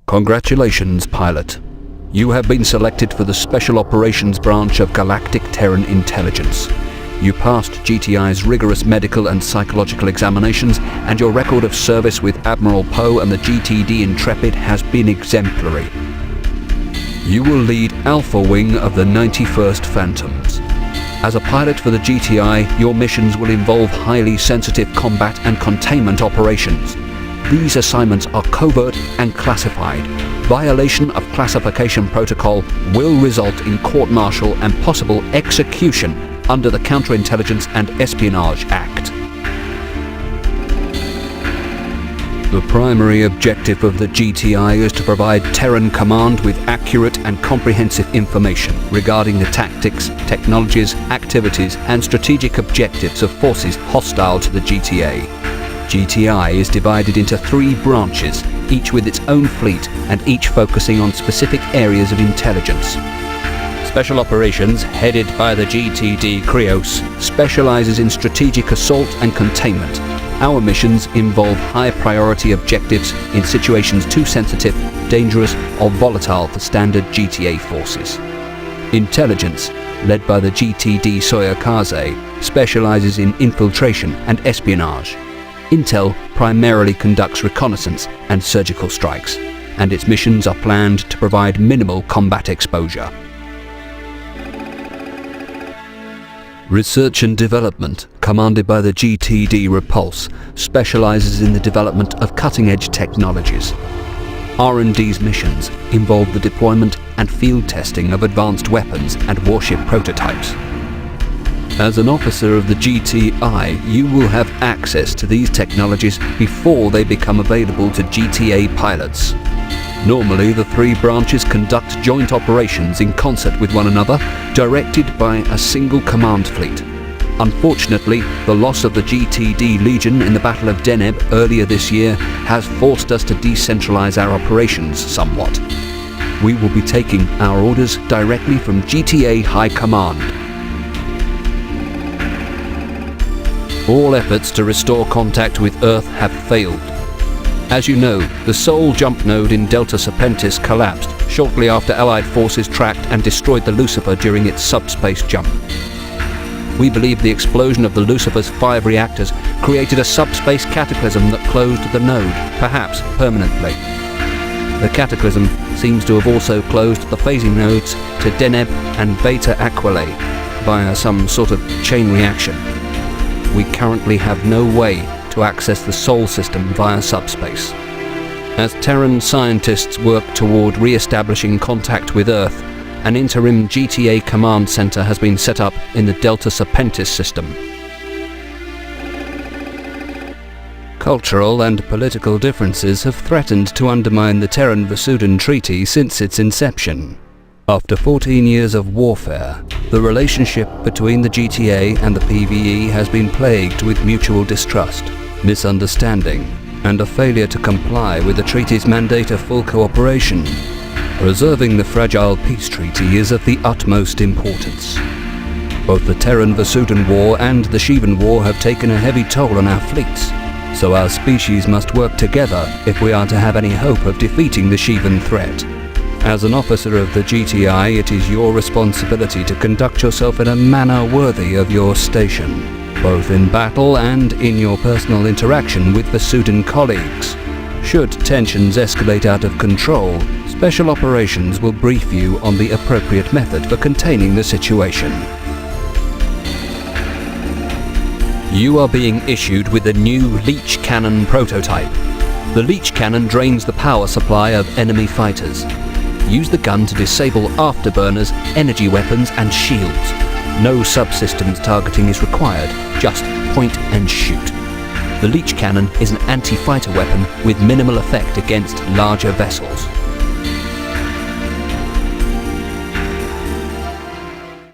Congratulations, pilot. You have been selected for the Special Operations Branch of Galactic Terran Intelligence. You passed GTI's rigorous medical and psychological examinations, and your record of service with Admiral Poe and the GTD Intrepid has been exemplary. You will lead Alpha Wing of the 91st Phantoms. As a pilot for the GTI, your missions will involve highly sensitive combat and containment operations. These assignments are covert and classified. Violation of classification protocol will result in court-martial and possible execution under the Counterintelligence and Espionage Act. The primary objective of the GTI is to provide Terran Command with accurate and comprehensive information regarding the tactics, technologies, activities, and strategic objectives of forces hostile to the GTA. GTI is divided into 3 branches, each with its own fleet and each focusing on specific areas of intelligence. Special Operations, headed by the GTD Krios, specializes in strategic assault and containment. Our missions involve high-priority objectives in situations too sensitive, dangerous, or volatile for standard GTA forces. Intelligence, led by the GTD Soyokaze, specializes in infiltration and espionage. Intel primarily conducts reconnaissance and surgical strikes, and its missions are planned to provide minimal combat exposure. Research and Development, commanded by the GTD Repulse, specializes in the development of cutting-edge technologies. R&D's missions involve the deployment and field testing of advanced weapons and warship prototypes. As an officer of the GTI, you will have access to these technologies before they become available to GTA pilots. Normally, the 3 branches conduct joint operations in concert with one another, directed by a single command fleet. Unfortunately, the loss of the GTD Legion in the Battle of Deneb earlier this year has forced us to decentralize our operations somewhat. We will be taking our orders directly from GTA High Command. All efforts to restore contact with Earth have failed. As you know, the Sol jump node in Delta Serpentis collapsed shortly after Allied forces tracked and destroyed the Lucifer during its subspace jump. We believe the explosion of the Lucifer's 5 reactors created a subspace cataclysm that closed the node, perhaps permanently. The cataclysm seems to have also closed the phasing nodes to Deneb and Beta Aquilae via some sort of chain reaction. We currently have no way to access the Sol system via subspace. As Terran scientists work toward re-establishing contact with Earth, an interim GTA command center has been set up in the Delta Serpentis system. Cultural and political differences have threatened to undermine the Terran-Vasudan Treaty since its inception. After 14 years of warfare, the relationship between the GTA and the PVE has been plagued with mutual distrust, misunderstanding, and a failure to comply with the treaty's mandate of full cooperation. Preserving the fragile peace treaty is of the utmost importance. Both the Terran-Vasudan War and the Shivan War have taken a heavy toll on our fleets, so our species must work together if we are to have any hope of defeating the Shivan threat. As an officer of the GTI, it is your responsibility to conduct yourself in a manner worthy of your station, both in battle and in your personal interaction with Vasudan colleagues. Should tensions escalate out of control, Special Operations will brief you on the appropriate method for containing the situation. You are being issued with a new Leech Cannon prototype. The Leech Cannon drains the power supply of enemy fighters. Use the gun to disable afterburners, energy weapons, and shields. No subsystems targeting is required, just point and shoot. The Leech Cannon is an anti-fighter weapon with minimal effect against larger vessels.